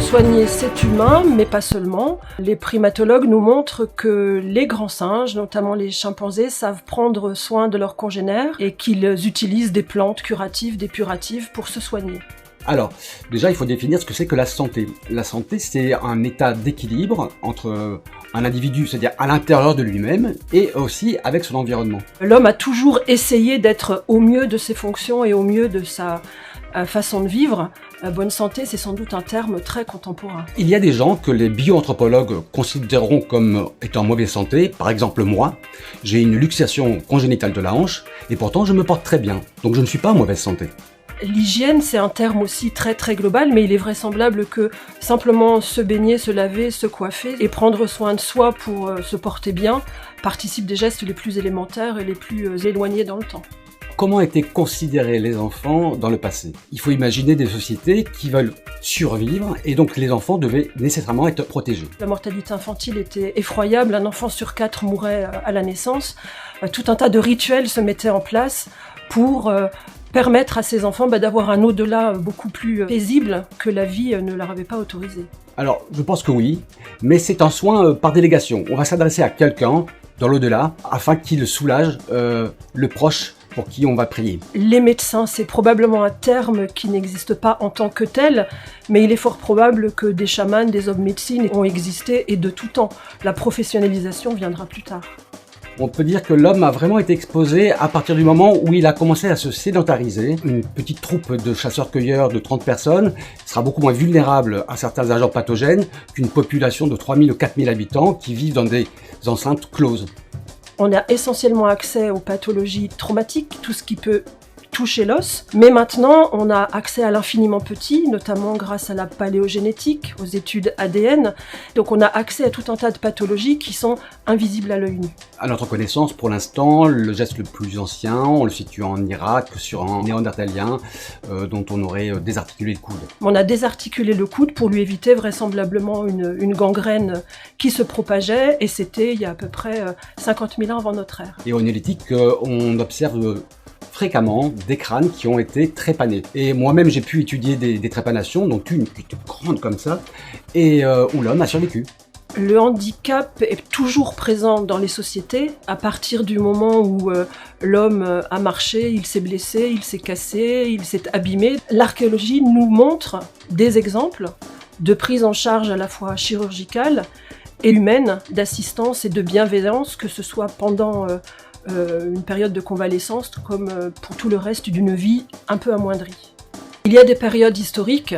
Soigner, c'est humain, mais pas seulement. Les primatologues nous montrent que les grands singes, notamment les chimpanzés, savent prendre soin de leurs congénères et qu'ils utilisent des plantes curatives, dépuratives pour se soigner. Alors, déjà, il faut définir ce que c'est que la santé. La santé, c'est un état d'équilibre entre un individu, c'est-à-dire à l'intérieur de lui-même, et aussi avec son environnement. L'homme a toujours essayé d'être au mieux de ses fonctions et au mieux de sa façon de vivre. Bonne santé, c'est sans doute un terme très contemporain. Il y a des gens que les bioanthropologues considéreront comme étant en mauvaise santé. Par exemple, moi, j'ai une luxation congénitale de la hanche, et pourtant je me porte très bien. Donc je ne suis pas en mauvaise santé. L'hygiène, c'est un terme aussi très très global, mais il est vraisemblable que simplement se baigner, se laver, se coiffer et prendre soin de soi pour se porter bien participe des gestes les plus élémentaires et les plus éloignés dans le temps. Comment étaient considérés les enfants dans le passé ? Il faut imaginer des sociétés qui veulent survivre et donc les enfants devaient nécessairement être protégés. La mortalité infantile était effroyable, un enfant sur 4 mourait à la naissance. Tout un tas de rituels se mettaient en place pour permettre à ces enfants d'avoir un au-delà beaucoup plus paisible que la vie ne leur avait pas autorisé. Alors, je pense que oui, mais c'est un soin par délégation. On va s'adresser à quelqu'un dans l'au-delà afin qu'il soulage le proche pour qui on va prier. Les médecins, c'est probablement un terme qui n'existe pas en tant que tel, mais il est fort probable que des chamans, des hommes médecines ont existé et de tout temps. La professionnalisation viendra plus tard. On peut dire que l'homme a vraiment été exposé à partir du moment où il a commencé à se sédentariser. Une petite troupe de chasseurs-cueilleurs de 30 personnes sera beaucoup moins vulnérable à certains agents pathogènes qu'une population de 3000 ou 4000 habitants qui vivent dans des enceintes closes. On a essentiellement accès aux pathologies traumatiques, tout ce qui peut toucher l'os, mais maintenant on a accès à l'infiniment petit, notamment grâce à la paléogénétique, aux études ADN. Donc on a accès à tout un tas de pathologies qui sont invisibles à l'œil nu. À notre connaissance, pour l'instant, le geste le plus ancien, on le situe en Irak, sur un néandertalien dont on aurait désarticulé le coude. On a désarticulé le coude pour lui éviter vraisemblablement une gangrène qui se propageait, et c'était il y a à peu près 50 000 ans avant notre ère. Et au néolithique, on observe fréquemment des crânes qui ont été trépanés. Et moi-même, j'ai pu étudier des trépanations, dont une qui était grande comme ça, et où l'homme a survécu. Le handicap est toujours présent dans les sociétés. À partir du moment où l'homme a marché, il s'est blessé, il s'est cassé, il s'est abîmé, l'archéologie nous montre des exemples de prise en charge à la fois chirurgicale et humaine, d'assistance et de bienveillance, que ce soit pendant une période de convalescence comme pour tout le reste d'une vie un peu amoindrie. Il y a des périodes historiques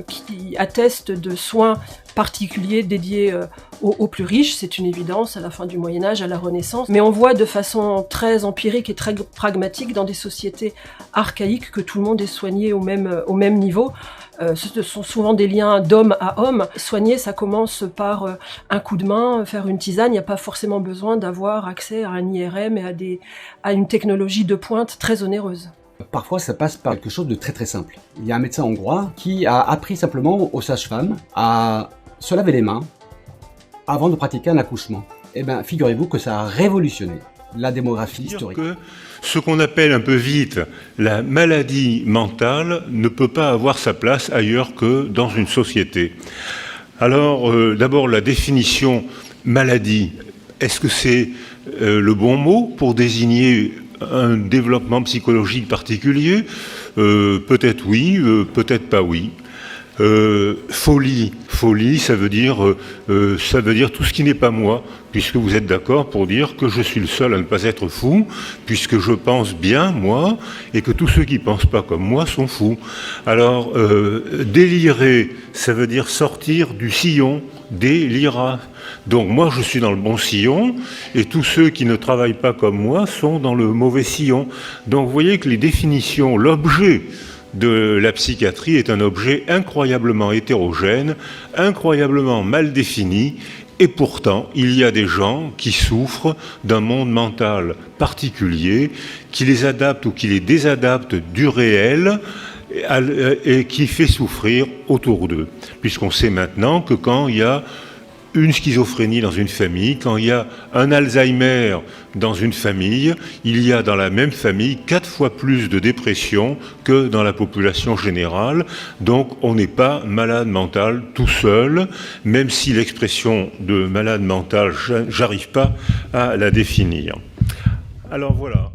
qui attestent de soins particuliers dédiés aux plus riches, c'est une évidence, à la fin du Moyen-Âge, à la Renaissance, mais on voit de façon très empirique et très pragmatique dans des sociétés archaïques que tout le monde est soigné au même niveau. Ce sont souvent des liens d'homme à homme. Soigner, ça commence par un coup de main, faire une tisane. Il n'y a pas forcément besoin d'avoir accès à un IRM et à une technologie de pointe très onéreuse. Parfois, ça passe par quelque chose de très très simple. Il y a un médecin hongrois qui a appris simplement aux sages-femmes à se laver les mains avant de pratiquer un accouchement. Eh bien, figurez-vous que ça a révolutionné la démographie historique. Que ce qu'on appelle un peu vite la maladie mentale ne peut pas avoir sa place ailleurs que dans une société. Alors, d'abord, la définition maladie, est-ce que c'est le bon mot pour désigner un développement psychologique particulier? Peut-être oui, peut-être pas oui. Folie, ça veut dire tout ce qui n'est pas moi, puisque vous êtes d'accord pour dire que je suis le seul à ne pas être fou, puisque je pense bien, moi, et que tous ceux qui ne pensent pas comme moi sont fous. Alors, délirer, ça veut dire sortir du sillon, délira. Donc moi, je suis dans le bon sillon, et tous ceux qui ne travaillent pas comme moi sont dans le mauvais sillon. Donc vous voyez que les définitions, l'objet de la psychiatrie est un objet incroyablement hétérogène, incroyablement mal défini, et pourtant, il y a des gens qui souffrent d'un monde mental particulier, qui les adapte ou qui les désadapte du réel, et qui fait souffrir autour d'eux. Puisqu'on sait maintenant que quand il y a une schizophrénie dans une famille, quand il y a un Alzheimer dans une famille, il y a dans la même famille 4 fois plus de dépression que dans la population générale. Donc on n'est pas malade mental tout seul, même si l'expression de malade mental, j'arrive pas à la définir. Alors voilà.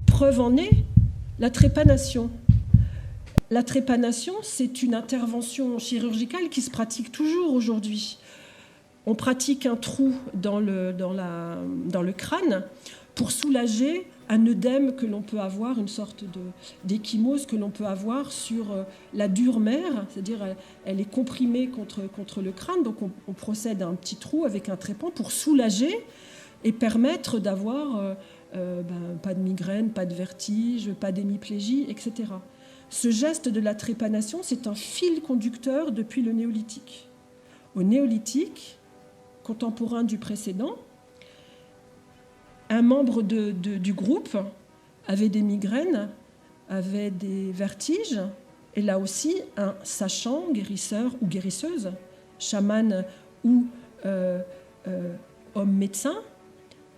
Preuve en est la trépanation. La trépanation, c'est une intervention chirurgicale qui se pratique toujours aujourd'hui. On pratique un trou dans le crâne pour soulager un œdème que l'on peut avoir, une sorte d'échymose que l'on peut avoir sur la dure mère, c'est-à-dire elle est comprimée contre le crâne, donc on procède à un petit trou avec un trépan pour soulager et permettre d'avoir pas de migraine, pas de vertige, pas d'hémiplégie, etc. Ce geste de la trépanation, c'est un fil conducteur depuis le néolithique. Au néolithique, contemporain du précédent, un membre du groupe avait des migraines, avait des vertiges, et là aussi, un sachant, guérisseur ou guérisseuse, chaman ou homme médecin,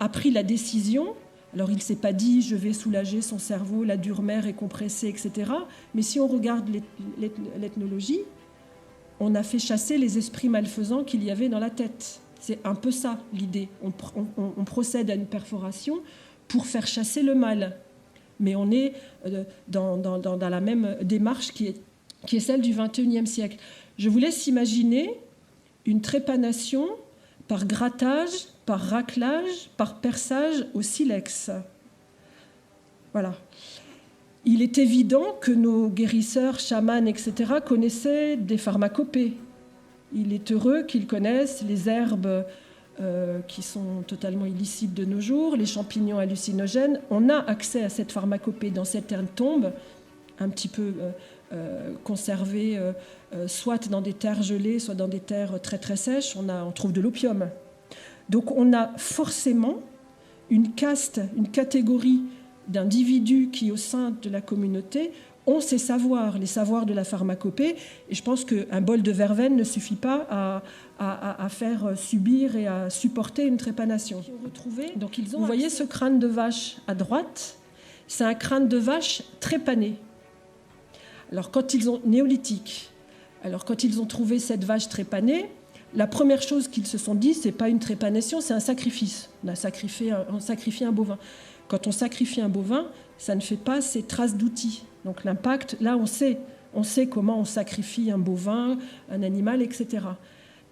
a pris la décision. Alors il ne s'est pas dit « je vais soulager son cerveau, la dure mère est compressée, etc. » Mais si on regarde l'ethnologie, on a fait chasser les esprits malfaisants qu'il y avait dans la tête. C'est un peu ça l'idée. On procède à une perforation pour faire chasser le mal. Mais on est dans la même démarche qui est celle du XXIe siècle. Je vous laisse imaginer une trépanation par grattage, par raclage, par perçage au silex. Voilà. Il est évident que nos guérisseurs, chamans, etc., connaissaient des pharmacopées. Il est heureux qu'ils connaissent les herbes qui sont totalement illicites de nos jours, les champignons hallucinogènes. On a accès à cette pharmacopée dans certaines tombes, un petit peu conservées, soit dans des terres gelées, soit dans des terres très très sèches. On trouve de l'opium. Donc on a forcément une caste, une catégorie d'individus qui, au sein de la communauté, ont ces savoirs, les savoirs de la pharmacopée. Et je pense qu'un bol de verveine ne suffit pas à faire subir et à supporter une trépanation. Donc vous voyez ce crâne de vache à droite, c'est un crâne de vache trépané. Alors quand ils ont néolithique, quand ils ont trouvé cette vache trépanée, la première chose qu'ils se sont dit, c'est pas une trépanation, c'est un sacrifice. On sacrifie un bovin. Quand on sacrifie un bovin, ça ne fait pas ces traces d'outils. Donc l'impact, là on sait comment on sacrifie un bovin, un animal, etc.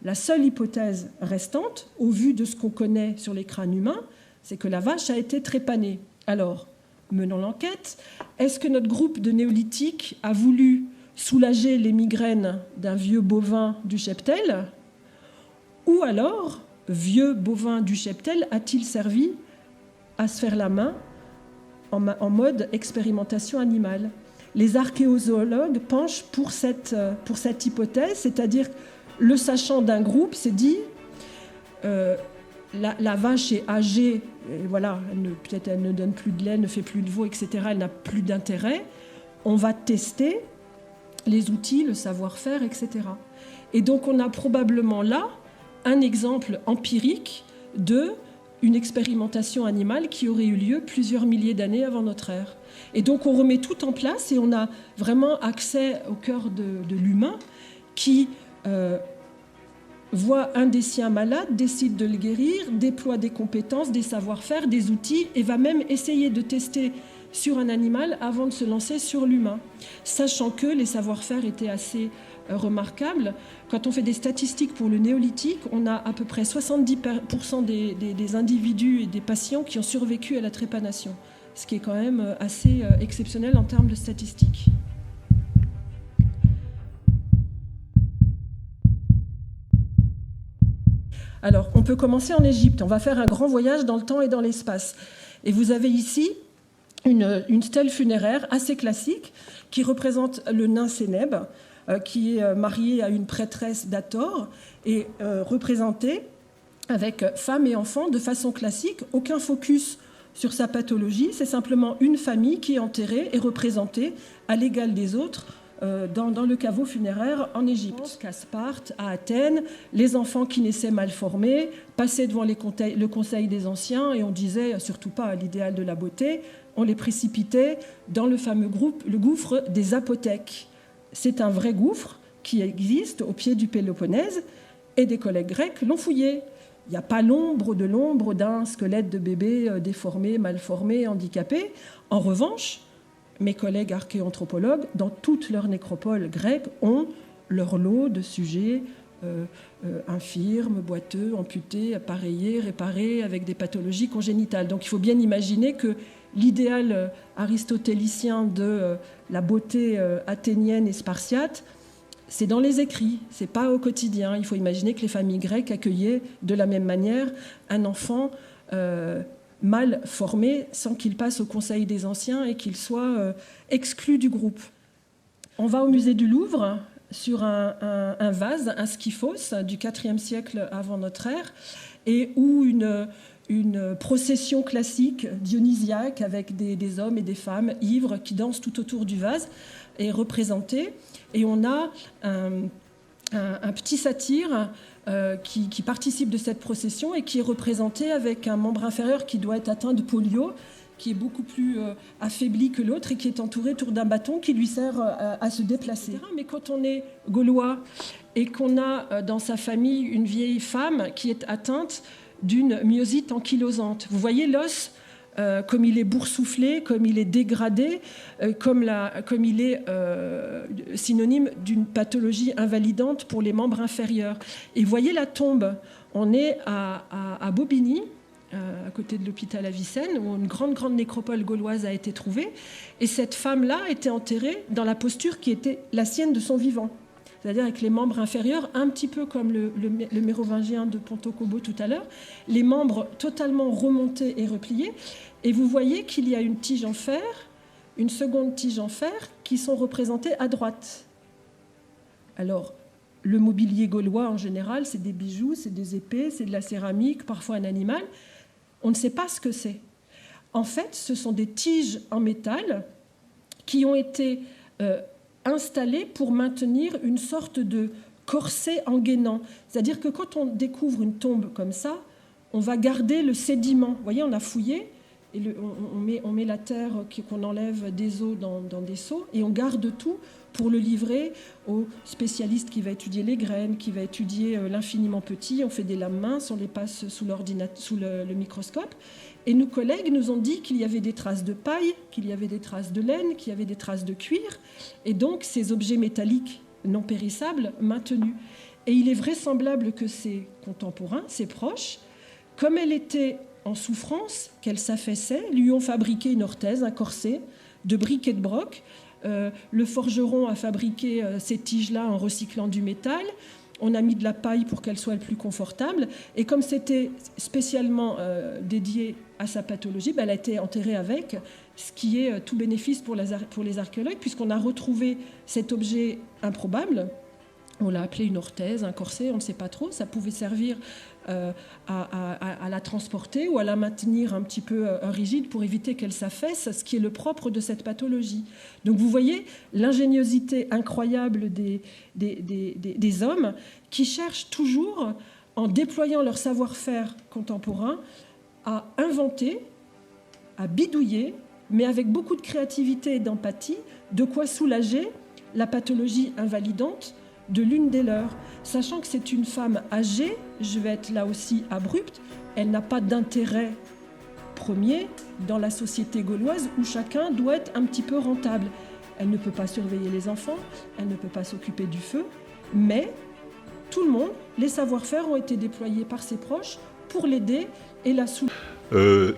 La seule hypothèse restante, au vu de ce qu'on connaît sur les crânes humains, c'est que la vache a été trépanée. Alors, menons l'enquête. Est-ce que notre groupe de néolithique a voulu soulager les migraines d'un vieux bovin du cheptel ? Ou alors, vieux bovin du cheptel a-t-il servi à se faire la main en mode expérimentation animale ? Les archéozoologues penchent pour cette hypothèse, c'est-à-dire le sachant d'un groupe s'est dit la vache est âgée, et voilà, peut-être elle ne donne plus de lait, ne fait plus de veau, etc. Elle n'a plus d'intérêt. On va tester les outils, le savoir-faire, etc. Et donc on a probablement là un exemple empirique d'une expérimentation animale qui aurait eu lieu plusieurs milliers d'années avant notre ère. Et donc on remet tout en place et on a vraiment accès au cœur de l'humain qui voit un des siens malade, décide de le guérir, déploie des compétences, des savoir-faire, des outils et va même essayer de tester sur un animal avant de se lancer sur l'humain, sachant que les savoir-faire étaient assez remarquables. Quand on fait des statistiques pour le néolithique, on a à peu près 70% des individus et des patients qui ont survécu à la trépanation, ce qui est quand même assez exceptionnel en termes de statistiques. Alors, on peut commencer en Égypte. On va faire un grand voyage dans le temps et dans l'espace. Et vous avez ici une stèle funéraire assez classique qui représente le nain Sénèbe, qui est marié à une prêtresse d'Hathor et représenté avec femme et enfants de façon classique. Aucun focus sur sa pathologie, c'est simplement une famille qui est enterrée et représentée à l'égal des autres dans le caveau funéraire en Égypte. Qu'à Sparte, à Athènes, les enfants qui naissaient mal formés passaient devant le conseil des anciens et on disait surtout pas à l'idéal de la beauté, on les précipitait dans le fameux le gouffre des apothèques. C'est un vrai gouffre qui existe au pied du Péloponnèse et des collègues grecs l'ont fouillé. Il n'y a pas l'ombre d'un squelette de bébé déformé, mal formé, handicapé. En revanche, mes collègues archéanthropologues, dans toutes leurs nécropoles grecques, ont leur lot de sujets infirmes, boiteux, amputés, appareillés, réparés, avec des pathologies congénitales. Donc il faut bien imaginer que l'idéal aristotélicien de la beauté athénienne et spartiate, c'est dans les écrits, c'est pas au quotidien. Il faut imaginer que les familles grecques accueillaient de la même manière un enfant mal formé sans qu'il passe au conseil des anciens et qu'il soit exclu du groupe. On va au musée du Louvre sur un vase, un skyphos du IVe siècle avant notre ère, et où une procession classique dionysiaque avec des hommes et des femmes ivres qui dansent tout autour du vase est représentée. Et on a un petit satyre qui participe de cette procession et qui est représenté avec un membre inférieur qui doit être atteint de polio, qui est beaucoup plus affaibli que l'autre et qui est entouré autour d'un bâton qui lui sert à se déplacer. Mais quand on est gaulois et qu'on a dans sa famille une vieille femme qui est atteinte d'une myosite ankylosante, vous voyez l'os comme il est boursouflé, comme il est dégradé, comme il est synonyme d'une pathologie invalidante pour les membres inférieurs. Et voyez la tombe, on est à Bobigny, à côté de l'hôpital Avicenne, où une grande nécropole gauloise a été trouvée, et cette femme-là était enterrée dans la posture qui était la sienne de son vivant. C'est-à-dire avec les membres inférieurs, un petit peu comme le mérovingien de Pontocobo tout à l'heure, les membres totalement remontés et repliés. Et vous voyez qu'il y a une tige en fer, une seconde tige en fer, qui sont représentées à droite. Alors, le mobilier gaulois, en général, c'est des bijoux, c'est des épées, c'est de la céramique, parfois un animal. On ne sait pas ce que c'est. En fait, ce sont des tiges en métal qui ont été installées pour maintenir une sorte de corset engainant. C'est-à-dire que quand on découvre une tombe comme ça, on va garder le sédiment. Vous voyez, on a fouillé, et on met la terre qu'on enlève des eaux dans des seaux, et on garde tout pour le livrer au spécialiste qui va étudier les graines, qui va étudier l'infiniment petit. On fait des lames minces, on les passe sous le microscope. Et nos collègues nous ont dit qu'il y avait des traces de paille, qu'il y avait des traces de laine, qu'il y avait des traces de cuir, et donc ces objets métalliques non périssables maintenus. Et il est vraisemblable que ces contemporains, ses proches, comme elle était en souffrance, qu'elle s'affaissait, lui ont fabriqué une orthèse, un corset, de briques et de broc. Le forgeron a fabriqué ces tiges-là en recyclant du métal. On a mis de la paille pour qu'elle soit le plus confortable. Et comme c'était spécialement dédié à sa pathologie, elle a été enterrée avec, ce qui est tout bénéfice pour les archéologues, puisqu'on a retrouvé cet objet improbable. On l'a appelé une orthèse, un corset, on ne sait pas trop. Ça pouvait servir à la transporter ou à la maintenir un petit peu rigide pour éviter qu'elle s'affaisse, ce qui est le propre de cette pathologie. Donc vous voyez l'ingéniosité incroyable des hommes qui cherchent toujours, en déployant leur savoir-faire contemporain, à inventer, à bidouiller, mais avec beaucoup de créativité et d'empathie, de quoi soulager la pathologie invalidante de l'une des leurs, sachant que c'est une femme âgée, je vais être là aussi abrupte, elle n'a pas d'intérêt premier dans la société gauloise où chacun doit être un petit peu rentable. Elle ne peut pas surveiller les enfants, elle ne peut pas s'occuper du feu, mais tout le monde, les savoir-faire ont été déployés par ses proches pour l'aider et la soulager.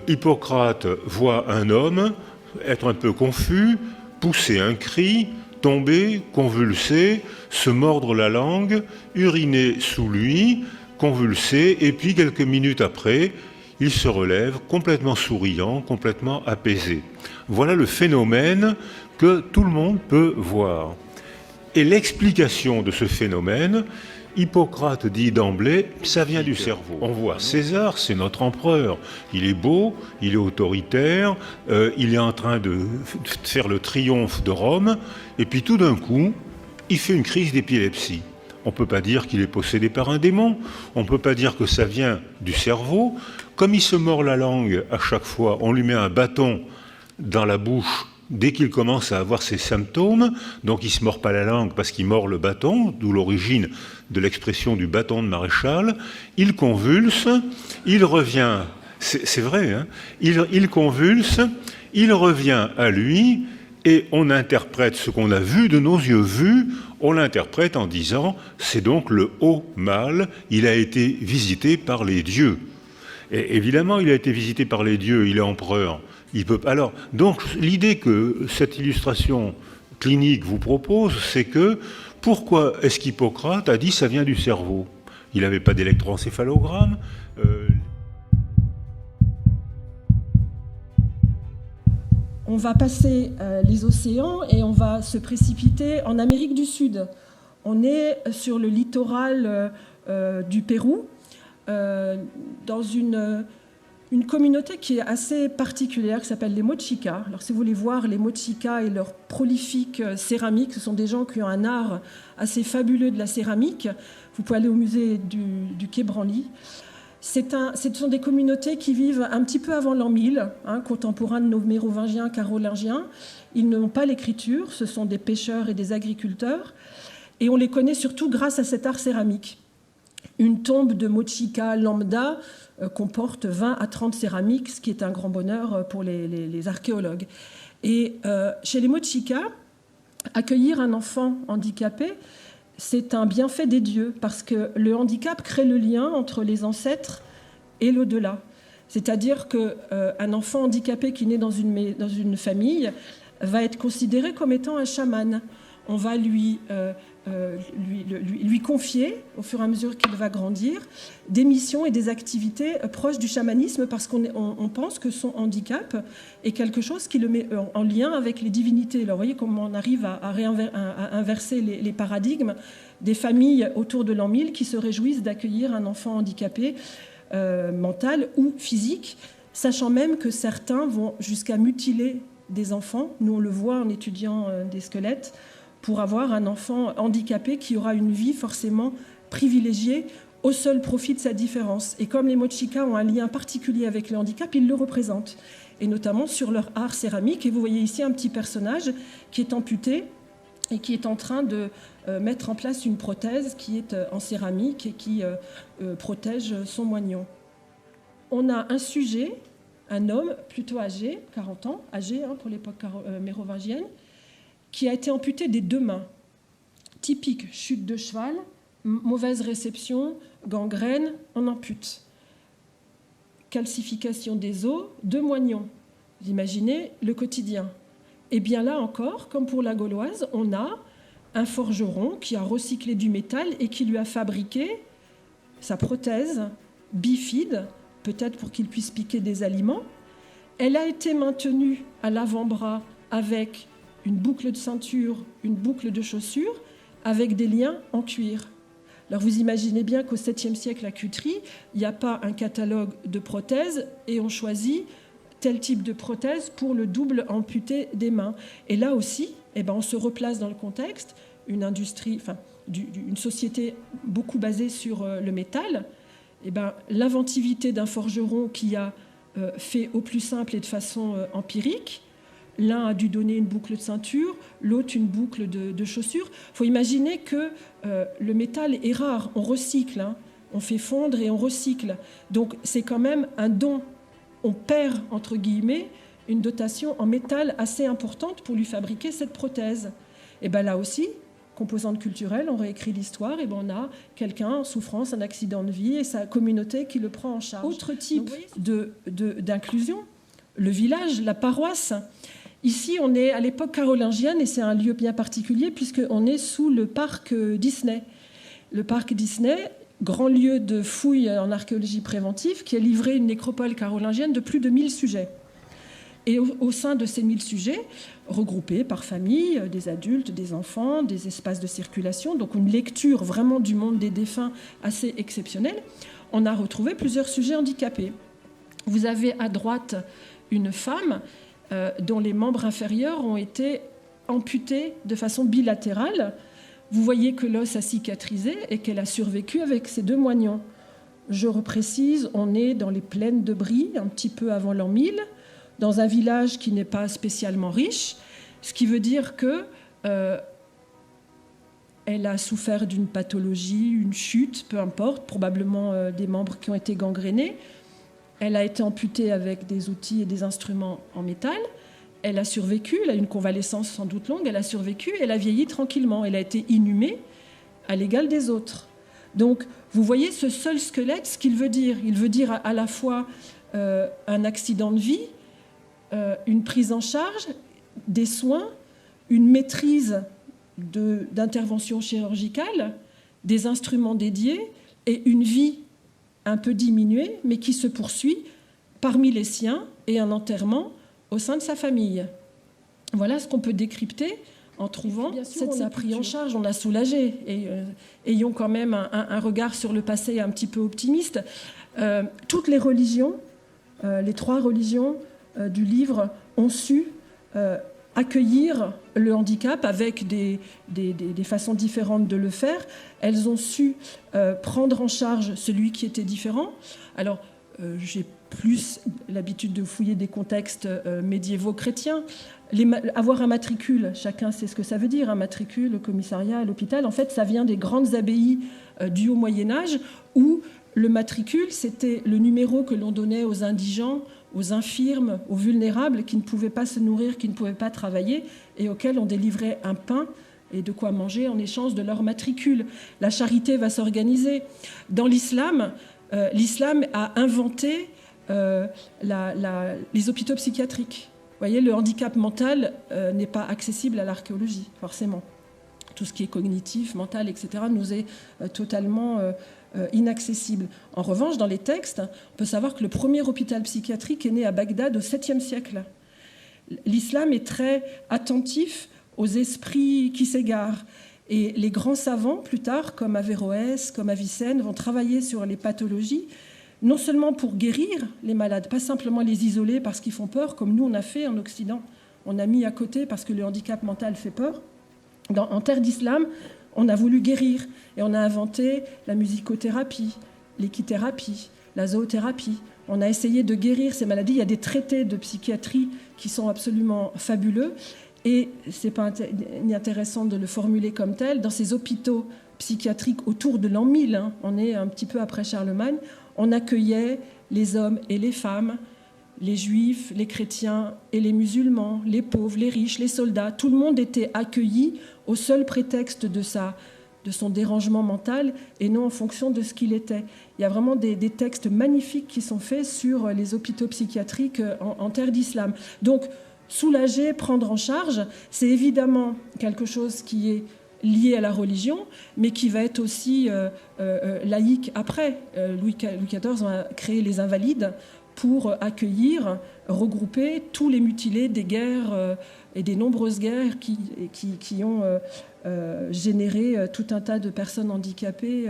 Hippocrate voit un homme être un peu confus, pousser un cri, tomber, convulser, se mordre la langue, uriner sous lui, convulser, et puis quelques minutes après, il se relève complètement souriant, complètement apaisé. Voilà le phénomène que tout le monde peut voir. Et l'explication de ce phénomène, Hippocrate dit d'emblée, ça vient du cerveau. On voit César, c'est notre empereur. Il est beau, il est autoritaire, il est en train de faire le triomphe de Rome, et puis tout d'un coup, il fait une crise d'épilepsie. On ne peut pas dire qu'il est possédé par un démon, on ne peut pas dire que ça vient du cerveau. Comme il se mord la langue à chaque fois, on lui met un bâton dans la bouche dès qu'il commence à avoir ces symptômes, donc il ne se mord pas la langue parce qu'il mord le bâton, d'où l'origine de l'expression du bâton de maréchal, il convulse, il revient, c'est vrai, hein, il convulse, il revient à lui, et on interprète ce qu'on a vu de nos yeux vus, on l'interprète en disant, c'est donc le haut mal, il a été visité par les dieux. Et évidemment, il a été visité par les dieux, il est empereur. Alors, donc, l'idée que cette illustration clinique vous propose, c'est que pourquoi est-ce qu'Hippocrate a dit ça vient du cerveau? Il n'avait pas d'électroencéphalogramme. On va passer les océans et on va se précipiter en Amérique du Sud. On est sur le littoral du Pérou, dans une communauté qui est assez particulière, qui s'appelle les Mochicas. Alors si vous voulez voir les Mochicas et leur prolifique céramique, ce sont des gens qui ont un art assez fabuleux de la céramique. Vous pouvez aller au musée du Quai Branly. Ce sont des communautés qui vivent un petit peu avant l'an 1000, contemporains de nos mérovingiens, carolingiens. Ils n'ont pas l'écriture, ce sont des pêcheurs et des agriculteurs. Et on les connaît surtout grâce à cet art céramique. Une tombe de Mochica lambda comporte 20 à 30 céramiques, ce qui est un grand bonheur pour les archéologues. Et chez les Mochicas, accueillir un enfant handicapé, c'est un bienfait des dieux, parce que le handicap crée le lien entre les ancêtres et l'au-delà. C'est-à-dire qu'un enfant handicapé qui naît dans une famille va être considéré comme étant un chaman. On va lui confier, au fur et à mesure qu'il va grandir, des missions et des activités proches du chamanisme, parce qu'on pense que son handicap est quelque chose qui le met en lien avec les divinités. Alors, vous voyez comment on arrive à inverser les paradigmes des familles autour de l'an 1000 qui se réjouissent d'accueillir un enfant handicapé mental ou physique, sachant même que certains vont jusqu'à mutiler des enfants. Nous, on le voit en étudiant des squelettes, pour avoir un enfant handicapé qui aura une vie forcément privilégiée au seul profit de sa différence. Et comme les Mochicas ont un lien particulier avec le handicap, ils le représentent, et notamment sur leur art céramique. Et vous voyez ici un petit personnage qui est amputé et qui est en train de mettre en place une prothèse qui est en céramique et qui protège son moignon. On a un sujet, un homme plutôt âgé, 40 ans, âgé pour l'époque mérovingienne, qui a été amputé des deux mains. Typique chute de cheval, mauvaise réception, gangrène, on ampute. Calcification des os, 2 moignons. Vous imaginez le quotidien. Et bien là encore, comme pour la Gauloise, on a un forgeron qui a recyclé du métal et qui lui a fabriqué sa prothèse bifide, peut-être pour qu'il puisse piquer des aliments. Elle a été maintenue à l'avant-bras avec une boucle de ceinture, une boucle de chaussure, avec des liens en cuir. Alors vous imaginez bien qu'au 7e siècle à Cutry, il n'y a pas un catalogue de prothèses et on choisit tel type de prothèse pour le double amputé des mains. Et là aussi, on se replace dans le contexte, une industrie, une société beaucoup basée sur le métal. L'inventivité d'un forgeron qui a fait au plus simple et de façon empirique. L'un a dû donner une boucle de ceinture, l'autre une boucle de chaussure. Il faut imaginer que le métal est rare, on recycle, on fait fondre et on recycle. Donc c'est quand même un don. On perd, entre guillemets, une dotation en métal assez importante pour lui fabriquer cette prothèse. Et bien là aussi, composante culturelle, on réécrit l'histoire, et on a quelqu'un en souffrance, un accident de vie, et sa communauté qui le prend en charge. Autre type d'inclusion, le village, la paroisse. Ici, on est à l'époque carolingienne et c'est un lieu bien particulier puisqu'on est sous le parc Disney. Le parc Disney, grand lieu de fouilles en archéologie préventive, qui a livré une nécropole carolingienne de plus de 1000 sujets. Et au sein de ces 1000 sujets, regroupés par famille, des adultes, des enfants, des espaces de circulation, donc une lecture vraiment du monde des défunts assez exceptionnelle, on a retrouvé plusieurs sujets handicapés. Vous avez à droite une femme dont les membres inférieurs ont été amputés de façon bilatérale. Vous voyez que l'os a cicatrisé et qu'elle a survécu avec ses 2 moignons. Je reprécise, on est dans les plaines de Brie, un petit peu avant l'an 1000, dans un village qui n'est pas spécialement riche, ce qui veut dire que elle a souffert d'une pathologie, une chute, peu importe, probablement des membres qui ont été gangrénés. Elle a été amputée avec des outils et des instruments en métal. Elle a survécu, elle a une convalescence sans doute longue, elle a survécu, elle a vieilli tranquillement. Elle a été inhumée à l'égal des autres. Donc, vous voyez ce seul squelette, ce qu'il veut dire. Il veut dire à la fois un accident de vie, une prise en charge, des soins, une maîtrise d'intervention chirurgicale, des instruments dédiés et une vie un peu diminuée, mais qui se poursuit parmi les siens et un enterrement au sein de sa famille. Voilà ce qu'on peut décrypter en trouvant cette a pris en charge, on a soulagé. Et ayons quand même un regard sur le passé un petit peu optimiste. Toutes les religions, les 3 religions du livre ont su accueillir le handicap avec des façons différentes de le faire. Elles ont su prendre en charge celui qui était différent. Alors, j'ai plus l'habitude de fouiller des contextes médiévaux chrétiens. Avoir un matricule, chacun sait ce que ça veut dire, un matricule, le commissariat, l'hôpital. En fait, ça vient des grandes abbayes du Haut Moyen-Âge où le matricule, c'était le numéro que l'on donnait aux indigents, aux infirmes, aux vulnérables qui ne pouvaient pas se nourrir, qui ne pouvaient pas travailler et auxquels on délivrait un pain et de quoi manger en échange de leur matricule. La charité va s'organiser. Dans l'islam, l'islam a inventé les hôpitaux psychiatriques. Vous voyez, le handicap mental n'est pas accessible à l'archéologie, forcément. Tout ce qui est cognitif, mental, etc., nous est totalement inaccessible. En revanche, dans les textes, on peut savoir que le premier hôpital psychiatrique est né à Bagdad au 7e siècle. L'islam est très attentif aux esprits qui s'égarent. Et les grands savants, plus tard, comme Averroès, comme Avicenne, vont travailler sur les pathologies, non seulement pour guérir les malades, pas simplement les isoler parce qu'ils font peur, comme nous on a fait en Occident. On a mis à côté parce que le handicap mental fait peur. En terre d'islam, on a voulu guérir et on a inventé la musicothérapie, l'équithérapie, la zoothérapie. On a essayé de guérir ces maladies. Il y a des traités de psychiatrie qui sont absolument fabuleux et c'est pas intéressant de le formuler comme tel. Dans ces hôpitaux psychiatriques autour de l'an 1000, on est un petit peu après Charlemagne, on accueillait les hommes et les femmes, les juifs, les chrétiens et les musulmans, les pauvres, les riches, les soldats. Tout le monde était accueilli au seul prétexte de son dérangement mental et non en fonction de ce qu'il était. Il y a vraiment des textes magnifiques qui sont faits sur les hôpitaux psychiatriques en terre d'islam. Donc, soulager, prendre en charge, c'est évidemment quelque chose qui est lié à la religion, mais qui va être aussi laïque après. Louis XIV a créé les Invalides pour accueillir, regrouper tous les mutilés des guerres et des nombreuses guerres qui ont généré tout un tas de personnes handicapées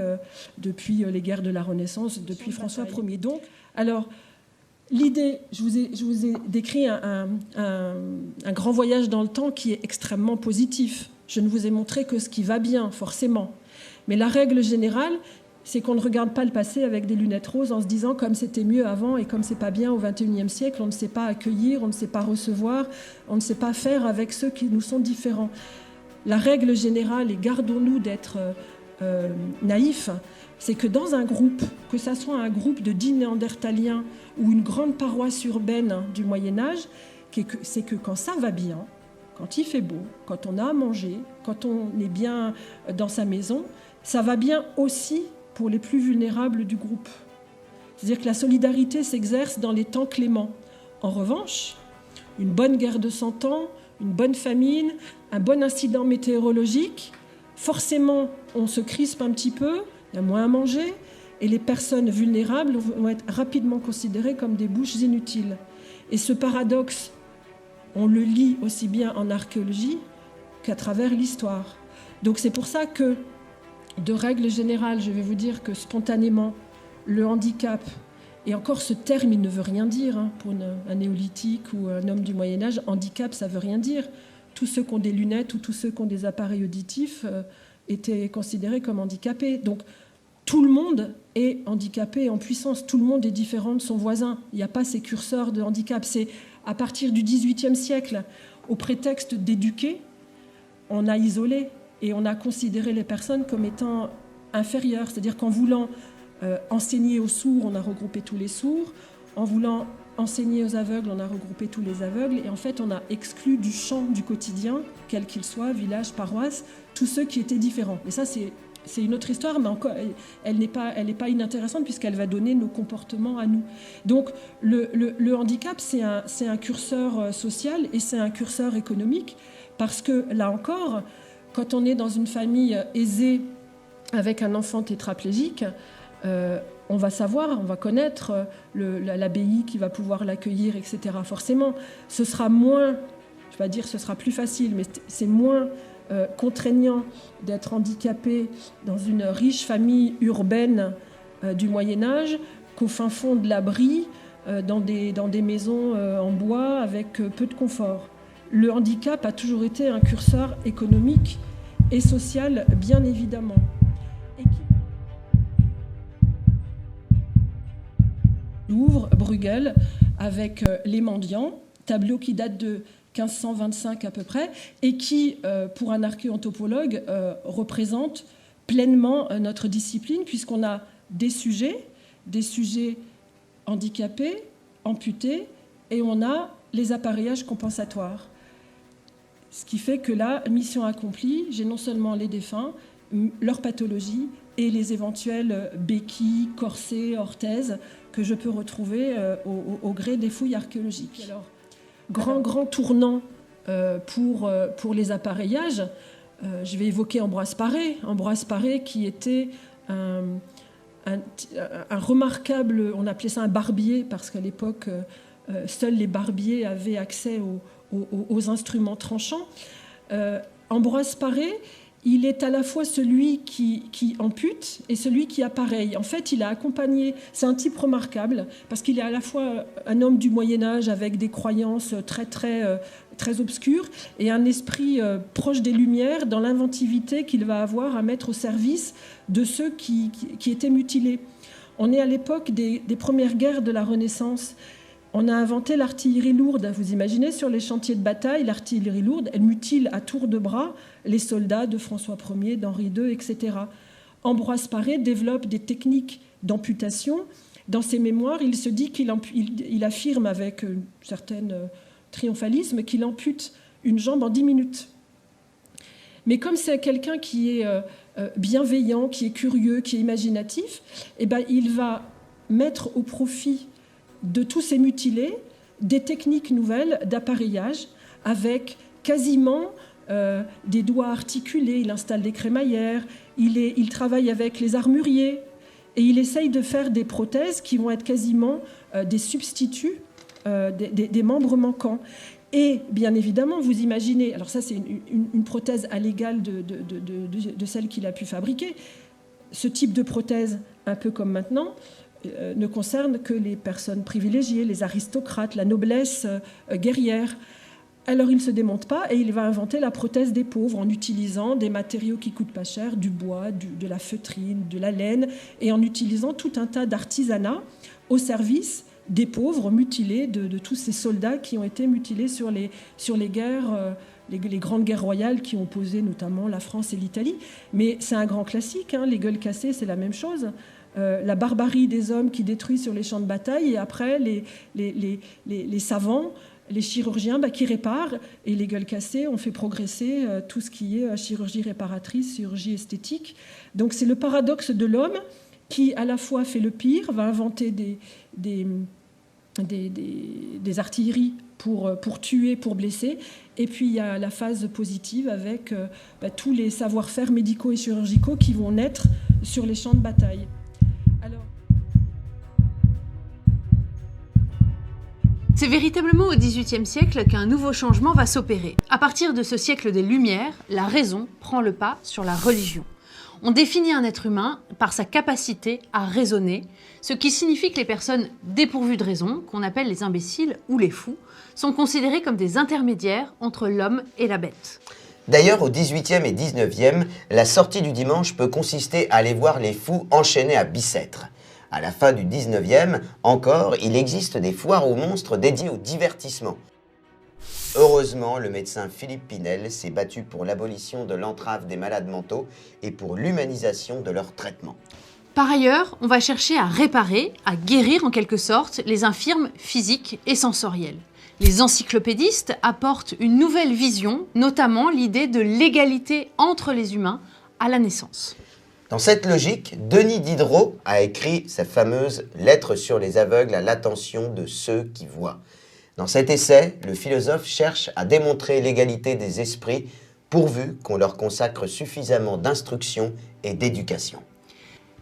depuis les guerres de la Renaissance, depuis François Ier. Donc, alors, l'idée, je vous ai décrit un grand voyage dans le temps qui est extrêmement positif. Je ne vous ai montré que ce qui va bien, forcément. Mais la règle générale, c'est qu'on ne regarde pas le passé avec des lunettes roses en se disant comme c'était mieux avant et comme c'est pas bien au XXIe siècle, on ne sait pas accueillir, on ne sait pas recevoir, on ne sait pas faire avec ceux qui nous sont différents. La règle générale, et gardons-nous d'être naïfs, c'est que dans un groupe, que ça soit un groupe de 10 néandertaliens ou une grande paroisse urbaine du Moyen-Âge, c'est que quand ça va bien, quand il fait beau, quand on a à manger, quand on est bien dans sa maison, ça va bien aussi pour les plus vulnérables du groupe. C'est-à-dire que la solidarité s'exerce dans les temps cléments. En revanche, une bonne guerre de 100 ans, une bonne famine, un bon incident météorologique, forcément on se crispe un petit peu, il y a moins à manger, et les personnes vulnérables vont être rapidement considérées comme des bouches inutiles. Et ce paradoxe on le lit aussi bien en archéologie qu'à travers l'histoire. Donc c'est pour ça que, de règle générale, je vais vous dire que spontanément, le handicap, et encore ce terme, il ne veut rien dire, hein, pour un néolithique ou un homme du Moyen-Âge, handicap, ça ne veut rien dire. Tous ceux qui ont des lunettes ou tous ceux qui ont des appareils auditifs étaient considérés comme handicapés. Donc tout le monde est handicapé en puissance, tout le monde est différent de son voisin. Il n'y a pas ces curseurs de handicap. C'est à partir du XVIIIe siècle, au prétexte d'éduquer, on a isolé et on a considéré les personnes comme étant inférieures. C'est-à-dire qu'en voulant enseigner aux sourds, on a regroupé tous les sourds. En voulant enseigner aux aveugles, on a regroupé tous les aveugles. Et en fait, on a exclu du champ du quotidien, quel qu'il soit, village, paroisse, tous ceux qui étaient différents. Et ça, c'est une autre histoire, mais encore, elle n'est pas inintéressante puisqu'elle va donner nos comportements à nous. Donc, le handicap, c'est un curseur social et c'est un curseur économique parce que, là encore, quand on est dans une famille aisée avec un enfant tétraplégique, on va savoir, on va connaître l'abbaye qui va pouvoir l'accueillir, etc. Forcément, ce sera moins, je ne vais pas dire ce sera plus facile, mais c'est moins contraignant d'être handicapé dans une riche famille urbaine du Moyen-Âge qu'au fin fond de la Brie, dans des maisons en bois avec peu de confort. Le handicap a toujours été un curseur économique et social, bien évidemment. Louvre, Bruegel, avec les mendiants, tableau qui date de 1525 à peu près, et qui, pour un archéanthropologue, représente pleinement notre discipline, puisqu'on a des sujets handicapés, amputés, et on a les appareillages compensatoires. Ce qui fait que là, mission accomplie, j'ai non seulement les défunts, leur pathologie, et les éventuelles béquilles, corsets, orthèses que je peux retrouver au gré des fouilles archéologiques. Alors, grand tournant pour les appareillages, je vais évoquer Ambroise Paré qui était un remarquable, on appelait ça un barbier, parce qu'à l'époque, seuls les barbiers avaient accès aux instruments tranchants. Ambroise Paré, il est à la fois celui qui ampute et celui qui appareille. En fait, il a accompagné... C'est un type remarquable parce qu'il est à la fois un homme du Moyen-Âge avec des croyances très obscures et un esprit proche des Lumières dans l'inventivité qu'il va avoir à mettre au service de ceux qui étaient mutilés. On est à l'époque des premières guerres de la Renaissance. On a inventé l'artillerie lourde. Vous imaginez, sur les chantiers de bataille, l'artillerie lourde, elle mutile à tour de bras les soldats de François Ier, d'Henri II, etc. Ambroise Paré développe des techniques d'amputation. Dans ses mémoires, il se dit qu'il affirme avec un certain triomphalisme qu'il ampute une jambe en 10 minutes. Mais comme c'est quelqu'un qui est bienveillant, qui est curieux, qui est imaginatif, eh ben, il va mettre au profit de tous ces mutilés des techniques nouvelles d'appareillage avec quasiment des doigts articulés. Il installe des crémaillères, il travaille avec les armuriers et il essaye de faire des prothèses qui vont être quasiment des substituts des membres manquants. Et bien évidemment, vous imaginez, alors ça c'est une prothèse à l'égal de celle qu'il a pu fabriquer. Ce type de prothèse, un peu comme maintenant, ne concerne que les personnes privilégiées, les aristocrates, la noblesse guerrière. Alors il ne se démonte pas et il va inventer la prothèse des pauvres en utilisant des matériaux qui coûtent pas cher, du bois, de la feutrine, de la laine, et en utilisant tout un tas d'artisanats au service des pauvres mutilés, de tous ces soldats qui ont été mutilés sur les guerres, les grandes guerres royales qui ont opposé notamment la France et l'Italie. Mais c'est un grand classique, hein, les gueules cassées, c'est la même chose. La barbarie des hommes qui détruisent sur les champs de bataille, et après les savants, les chirurgiens qui réparent, et les gueules cassées ont fait progresser tout ce qui est chirurgie réparatrice, chirurgie esthétique. Donc c'est le paradoxe de l'homme qui à la fois fait le pire, va inventer des artilleries pour tuer, pour blesser, et puis il y a la phase positive avec tous les savoir-faire médicaux et chirurgicaux qui vont naître sur les champs de bataille. Alors, C'est véritablement au XVIIIe siècle qu'un nouveau changement va s'opérer. À partir de ce siècle des Lumières, la raison prend le pas sur la religion. On définit un être humain par sa capacité à raisonner, ce qui signifie que les personnes dépourvues de raison, qu'on appelle les imbéciles ou les fous, sont considérées comme des intermédiaires entre l'homme et la bête. D'ailleurs, au XVIIIe et XIXe, la sortie du dimanche peut consister à aller voir les fous enchaînés à Bicêtre. À la fin du XIXe, encore, il existe des foires aux monstres dédiées au divertissement. Heureusement, le médecin Philippe Pinel s'est battu pour l'abolition de l'entrave des malades mentaux et pour l'humanisation de leur traitement. Par ailleurs, on va chercher à réparer, à guérir en quelque sorte, les infirmes physiques et sensorielles. Les encyclopédistes apportent une nouvelle vision, notamment l'idée de l'égalité entre les humains à la naissance. Dans cette logique, Denis Diderot a écrit sa fameuse « Lettre sur les aveugles à l'attention de ceux qui voient ». Dans cet essai, le philosophe cherche à démontrer l'égalité des esprits pourvu qu'on leur consacre suffisamment d'instruction et d'éducation.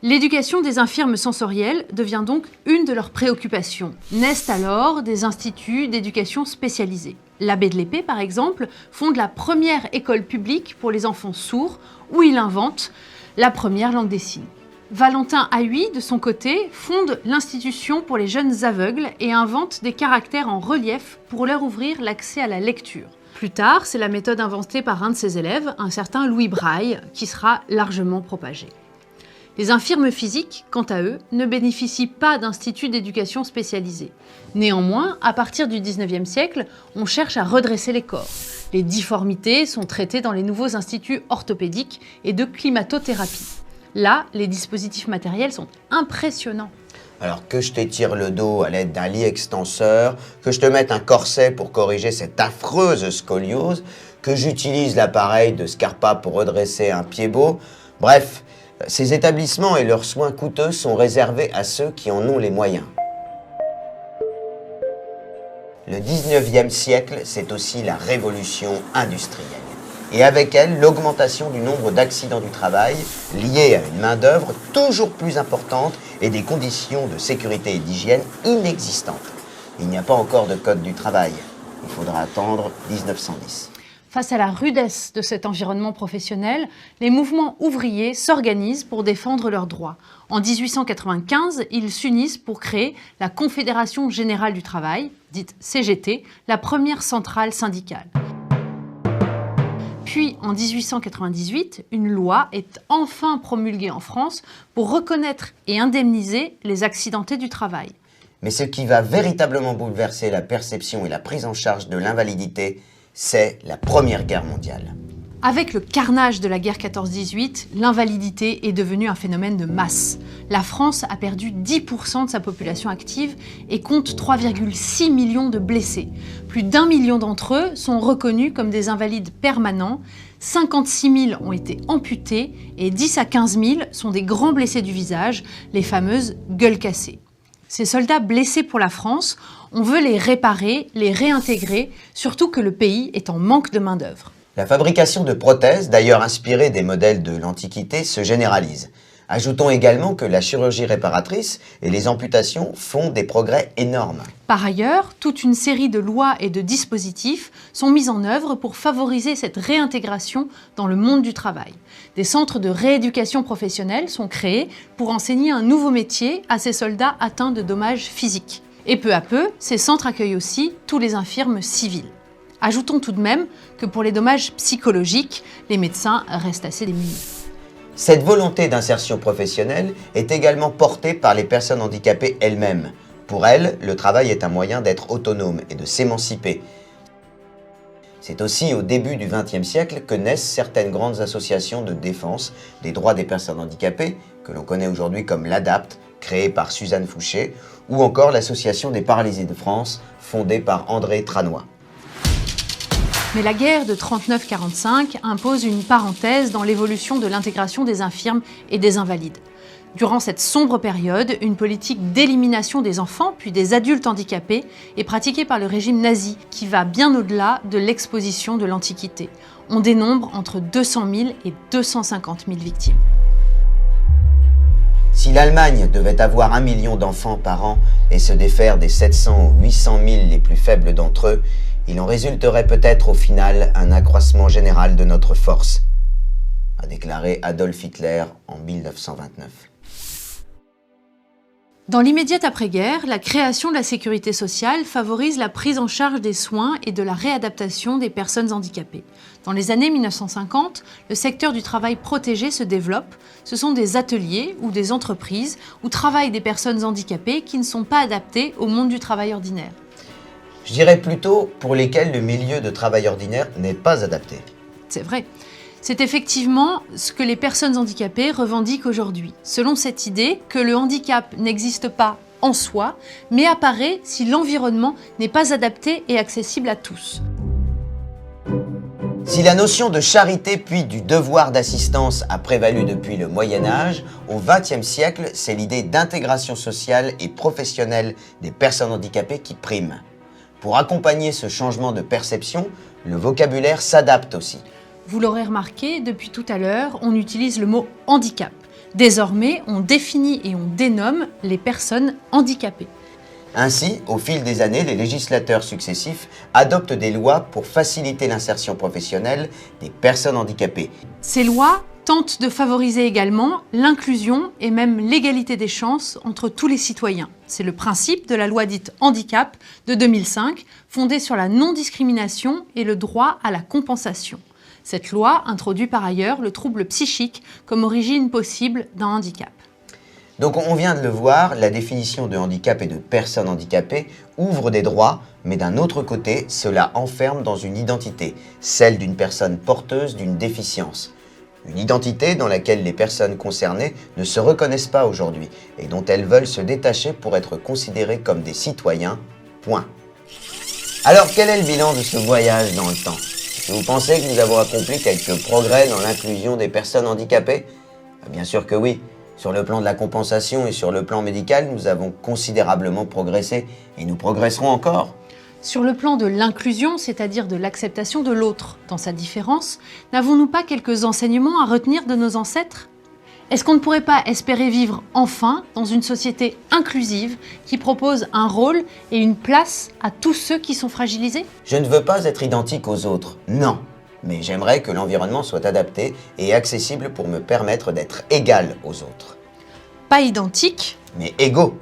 L'éducation des infirmes sensoriels devient donc une de leurs préoccupations. Naissent alors des instituts d'éducation spécialisés. L'abbé de l'Épée, par exemple, fonde la première école publique pour les enfants sourds, où il invente la première langue des signes. Valentin Haüy, de son côté, fonde l'institution pour les jeunes aveugles et invente des caractères en relief pour leur ouvrir l'accès à la lecture. Plus tard, c'est la méthode inventée par un de ses élèves, un certain Louis Braille, qui sera largement propagée. Les infirmes physiques, quant à eux, ne bénéficient pas d'instituts d'éducation spécialisés. Néanmoins, à partir du XIXe siècle, on cherche à redresser les corps. Les difformités sont traitées dans les nouveaux instituts orthopédiques et de climatothérapie. Là, les dispositifs matériels sont impressionnants. Alors que je t'étire le dos à l'aide d'un lit extenseur, que je te mette un corset pour corriger cette affreuse scoliose, que j'utilise l'appareil de Scarpa pour redresser un pied-bot, bref, ces établissements et leurs soins coûteux sont réservés à ceux qui en ont les moyens. Le 19e siècle, c'est aussi la révolution industrielle. Et avec elle, l'augmentation du nombre d'accidents du travail liés à une main-d'œuvre toujours plus importante et des conditions de sécurité et d'hygiène inexistantes. Il n'y a pas encore de code du travail. Il faudra attendre 1910. Face à la rudesse de cet environnement professionnel, les mouvements ouvriers s'organisent pour défendre leurs droits. En 1895, ils s'unissent pour créer la Confédération Générale du Travail, dite CGT, la première centrale syndicale. Puis, en 1898, une loi est enfin promulguée en France pour reconnaître et indemniser les accidentés du travail. Mais ce qui va véritablement bouleverser la perception et la prise en charge de l'invalidité, c'est la Première Guerre mondiale. Avec le carnage de la guerre 14-18, l'invalidité est devenue un phénomène de masse. La France a perdu 10% de sa population active et compte 3,6 millions de blessés. Plus d'1 million d'entre eux sont reconnus comme des invalides permanents, 56 000 ont été amputés et 10 à 15 000 sont des grands blessés du visage, les fameuses gueules cassées. Ces soldats blessés pour la France, on veut les réparer, les réintégrer, surtout que le pays est en manque de main-d'œuvre. La fabrication de prothèses, d'ailleurs inspirée des modèles de l'Antiquité, se généralise. Ajoutons également que la chirurgie réparatrice et les amputations font des progrès énormes. Par ailleurs, toute une série de lois et de dispositifs sont mis en œuvre pour favoriser cette réintégration dans le monde du travail. Des centres de rééducation professionnelle sont créés pour enseigner un nouveau métier à ces soldats atteints de dommages physiques. Et peu à peu, ces centres accueillent aussi tous les infirmes civils. Ajoutons tout de même que pour les dommages psychologiques, les médecins restent assez démunis. Cette volonté d'insertion professionnelle est également portée par les personnes handicapées elles-mêmes. Pour elles, le travail est un moyen d'être autonome et de s'émanciper. C'est aussi au début du XXe siècle que naissent certaines grandes associations de défense des droits des personnes handicapées, que l'on connaît aujourd'hui comme l'ADAPT, créée par Suzanne Fouché, ou encore l'Association des paralysés de France, fondée par André Tranois. Mais la guerre de 39-45 impose une parenthèse dans l'évolution de l'intégration des infirmes et des invalides. Durant cette sombre période, une politique d'élimination des enfants puis des adultes handicapés est pratiquée par le régime nazi, qui va bien au-delà de l'exposition de l'Antiquité. On dénombre entre 200 000 et 250 000 victimes. Si l'Allemagne devait avoir 1 million d'enfants par an et se défaire des 700 ou 800 000 les plus faibles d'entre eux, il en résulterait peut-être au final un accroissement général de notre force, a déclaré Adolf Hitler en 1929. Dans l'immédiate après-guerre, la création de la sécurité sociale favorise la prise en charge des soins et de la réadaptation des personnes handicapées. Dans les années 1950, le secteur du travail protégé se développe. Ce sont des ateliers ou des entreprises où travaillent des personnes handicapées qui ne sont pas adaptées au monde du travail ordinaire. Je dirais plutôt pour lesquels le milieu de travail ordinaire n'est pas adapté. C'est vrai. C'est effectivement ce que les personnes handicapées revendiquent aujourd'hui, selon cette idée que le handicap n'existe pas en soi, mais apparaît si l'environnement n'est pas adapté et accessible à tous. Si la notion de charité puis du devoir d'assistance a prévalu depuis le Moyen-Âge, au XXe siècle, c'est l'idée d'intégration sociale et professionnelle des personnes handicapées qui prime. Pour accompagner ce changement de perception, le vocabulaire s'adapte aussi. Vous l'aurez remarqué, depuis tout à l'heure, on utilise le mot handicap. Désormais, on définit et on dénomme les personnes handicapées. Ainsi, au fil des années, les législateurs successifs adoptent des lois pour faciliter l'insertion professionnelle des personnes handicapées. Ces lois tentent de favoriser également l'inclusion et même l'égalité des chances entre tous les citoyens. C'est le principe de la loi dite handicap de 2005, fondée sur la non-discrimination et le droit à la compensation. Cette loi introduit par ailleurs le trouble psychique comme origine possible d'un handicap. Donc on vient de le voir, la définition de handicap et de personne handicapée ouvre des droits, mais d'un autre côté, cela enferme dans une identité, celle d'une personne porteuse d'une déficience. Une identité dans laquelle les personnes concernées ne se reconnaissent pas aujourd'hui et dont elles veulent se détacher pour être considérées comme des citoyens, point. Alors quel est le bilan de ce voyage dans le temps ? Est-ce que vous pensez que nous avons accompli quelques progrès dans l'inclusion des personnes handicapées ? Bien sûr que oui. Sur le plan de la compensation et sur le plan médical, nous avons considérablement progressé et nous progresserons encore. Sur le plan de l'inclusion, c'est-à-dire de l'acceptation de l'autre dans sa différence, n'avons-nous pas quelques enseignements à retenir de nos ancêtres ? Est-ce qu'on ne pourrait pas espérer vivre enfin dans une société inclusive qui propose un rôle et une place à tous ceux qui sont fragilisés ? Je ne veux pas être identique aux autres, non. Mais j'aimerais que l'environnement soit adapté et accessible pour me permettre d'être égal aux autres. Pas identique, mais égaux.